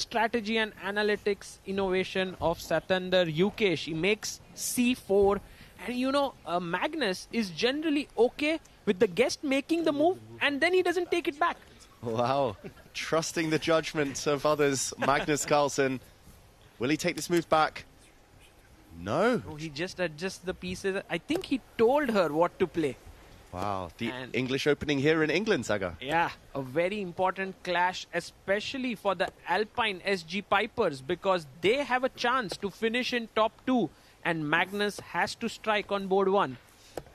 strategy and analytics innovation of Satandar Yukesh. He makes c4, and Magnus is generally okay with the guest making the move, and then he doesn't take it back. Wow, trusting the judgment of others. Magnus Carlsen, will he take this move back? No. No, he just adjusts the pieces. I think he told her what to play. Wow, the English opening here in England, Saga. Yeah, a very important clash, especially for the Alpine SG Pipers, because they have a chance to finish in top 2, and Magnus has to strike on board 1.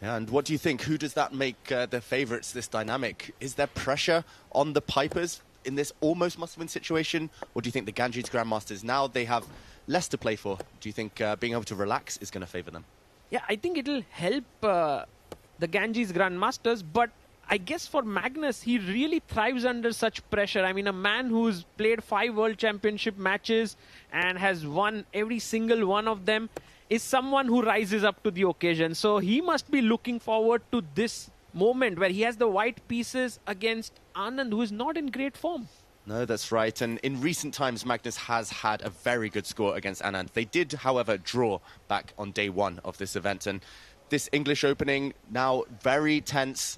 And what do you think? Who does that make the favourites, this dynamic? Is there pressure on the Pipers in this almost must-win situation? Or do you think the Ganges Grandmasters, now they have less to play for, do you think being able to relax is going to favour them? Yeah, I think it'll help the Ganges Grandmasters, but I guess for Magnus, he really thrives under such pressure. I mean, a man who's played 5 World Championship matches and has won every single one of them is someone who rises up to the occasion. So he must be looking forward to this moment where he has the white pieces against Anand, who is not in great form. No, that's right. And in recent times, Magnus has had a very good score against Anand. They did, however, draw back on day 1 of this event. And this English opening now very tense.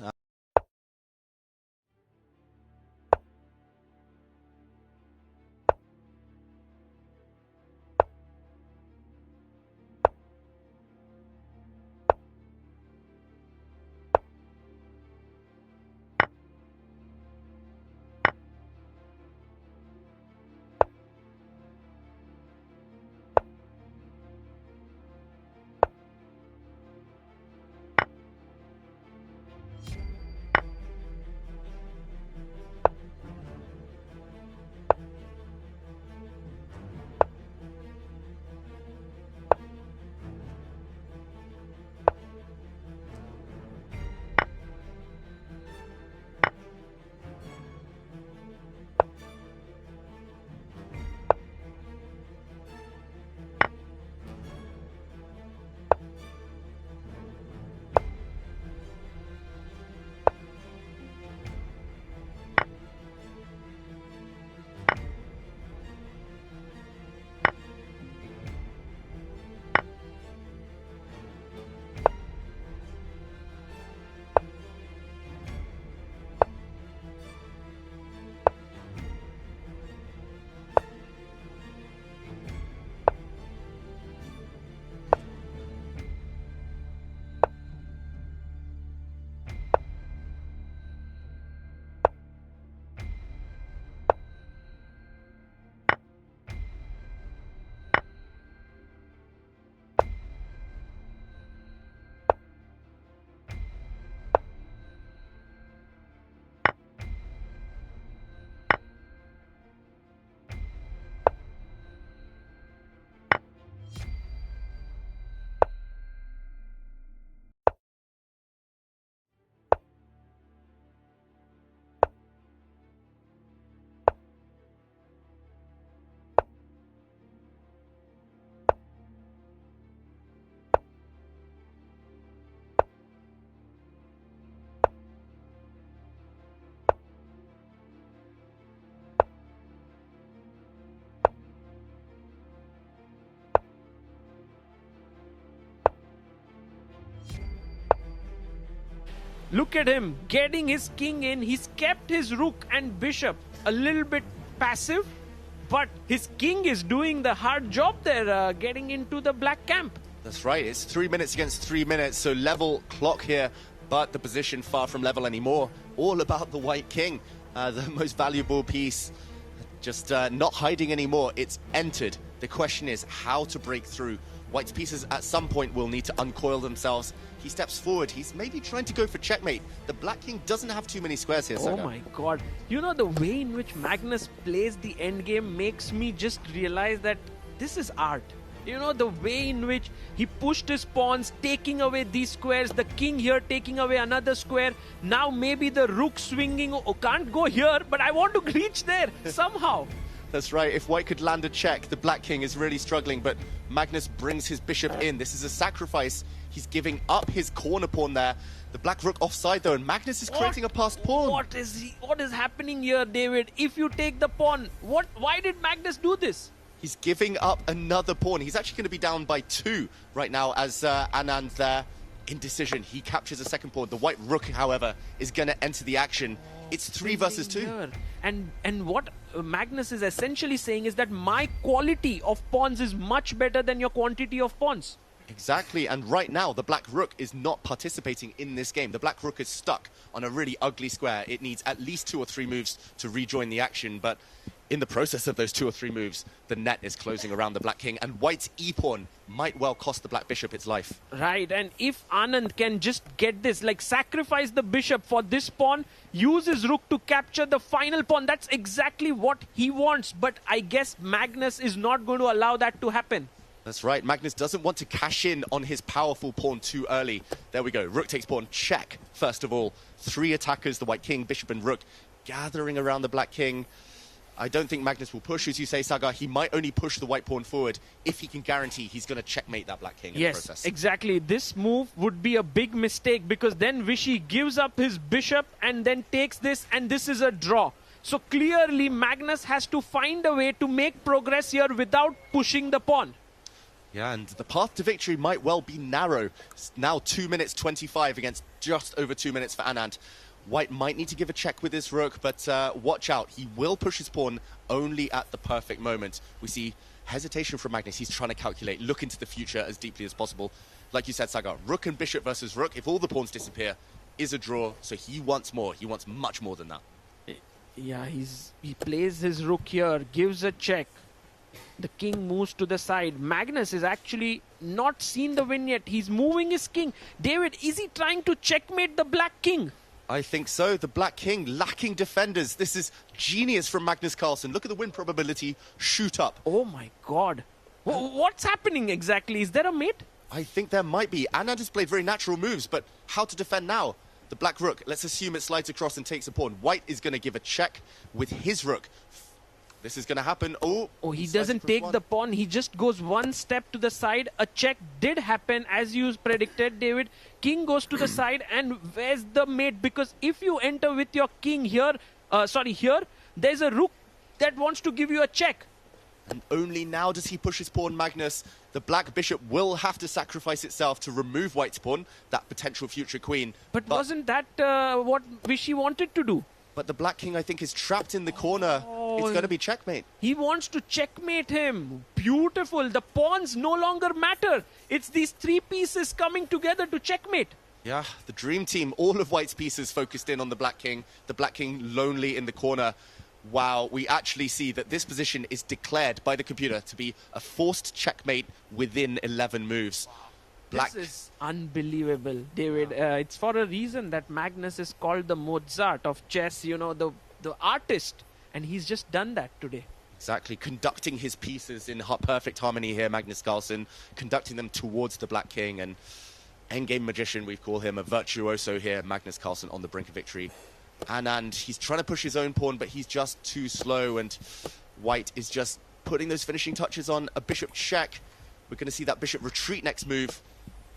Look at him getting his king in. He's kept his rook and bishop a little bit passive, but his king is doing the hard job there, getting into the black camp. That's right. It's 3 minutes against 3 minutes, so level clock here, but the position far from level anymore. All about the white king, the most valuable piece. Just not hiding anymore. It's entered. The question is how to break through. White's pieces at some point will need to uncoil themselves. He steps forward. He's maybe trying to go for checkmate. The black king doesn't have too many squares here, Saga. Oh my god. You know, the way in which Magnus plays the endgame makes me just realize that this is art. You know, the way in which he pushed his pawns, taking away these squares, the king here taking away another square. Now maybe the rook swinging, oh, can't go here, but I want to reach there somehow. That's right. If White could land a check, the black king is really struggling, but Magnus brings his bishop in. This is a sacrifice He's giving up his corner pawn there. The black rook offside though, and Magnus is creating a passed pawn. What is happening here, David? If you take the pawn, why did Magnus do this? He's giving up another pawn. He's actually going to be down by 2 right now as Anand there. Indecision. He captures a second pawn. The white rook, however, is going to enter the action. It's 3 versus 2. Here. And what Magnus is essentially saying is that my quality of pawns is much better than your quantity of pawns. Exactly, and right now the black rook is not participating in this game. The black rook is stuck on a really ugly square. It needs at least 2 or 3 moves to rejoin the action, but in the process of those 2 or 3 moves, the net is closing around the black king, and white's e-pawn might well cost the black bishop its life. Right, and if Anand can just get this, like sacrifice the bishop for this pawn, use his rook to capture the final pawn, that's exactly what he wants. But I guess Magnus is not going to allow that to happen. That's right, Magnus doesn't want to cash in on his powerful pawn too early. There we go, rook takes pawn, check. First of all, 3 attackers, the white king, bishop and rook, gathering around the black king. I don't think Magnus will push, as you say, Saga. He might only push the white pawn forward if he can guarantee he's going to checkmate that black king in the process. Yes, exactly. This move would be a big mistake because then Vishy gives up his bishop and then takes this, and this is a draw. So clearly Magnus has to find a way to make progress here without pushing the pawn. Yeah, and the path to victory might well be narrow. It's now 2 minutes 25 against just over 2 minutes for Anand. White might need to give a check with his rook, but watch out. He will push his pawn only at the perfect moment. We see hesitation from Magnus. He's trying to calculate, look into the future as deeply as possible. Like you said, Saga, rook and bishop versus rook, if all the pawns disappear, is a draw. So he wants more. He wants much more than that. Yeah, he plays his rook here, gives a check. The king moves to the side. Magnus is actually not seen the win yet. He's moving his king. David, is he trying to checkmate the black king? I think so. The black king lacking defenders. This is genius from Magnus Carlsen. Look at the win probability shoot up. Oh my god. What's happening exactly? Is there a mate? I think there might be. Anand has played very natural moves, but how to defend now? The black rook, let's assume it slides across and takes a pawn. White is going to give a check with his rook. This is going to happen. Oh, he doesn't take the pawn. He just goes one step to the side. A check did happen as you predicted, David. King goes to the side, and where's the mate? Because if you enter with your king here, here, there's a rook that wants to give you a check. And only now does he push his pawn, Magnus. The black bishop will have to sacrifice itself to remove white's pawn, that potential future queen. But wasn't that what Vishy wanted to do? But the black king, I think, is trapped in the corner. It's going to be checkmate. He wants to checkmate him. Beautiful. The pawns no longer matter. It's these 3 pieces coming together to checkmate. Yeah, the dream team. All of white's pieces focused in on the black king. The black king lonely in the corner. Wow, we actually see that this position is declared by the computer to be a forced checkmate within 11 moves. This is unbelievable, David. It's for a reason that Magnus is called the Mozart of chess, you know, the artist. And he's just done that today. Exactly, conducting his pieces in perfect harmony here, Magnus Carlsen, conducting them towards the black king. And endgame magician, we call him a virtuoso here, Magnus Carlsen on the brink of victory. Anand, he's trying to push his own pawn, but he's just too slow. And white is just putting those finishing touches on. A bishop check. We're going to see that bishop retreat next move.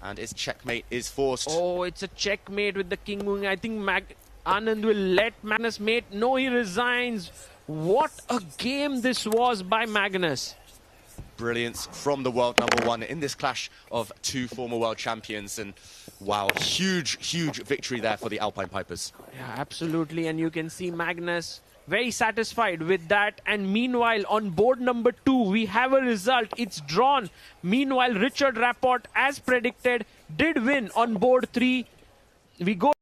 And its checkmate is forced. Oh, it's a checkmate with the king moving. I think Anand will let Magnus mate. No, he resigns. What a game this was by Magnus. Brilliance from the world #1 in this clash of 2 former world champions. And wow, huge victory there for the Alpine Pipers. Yeah, absolutely. And you can see Magnus very satisfied with that. And meanwhile, on board #2, we have a result. It's drawn. Meanwhile, Richard Rapport, as predicted, did win on board 3. We go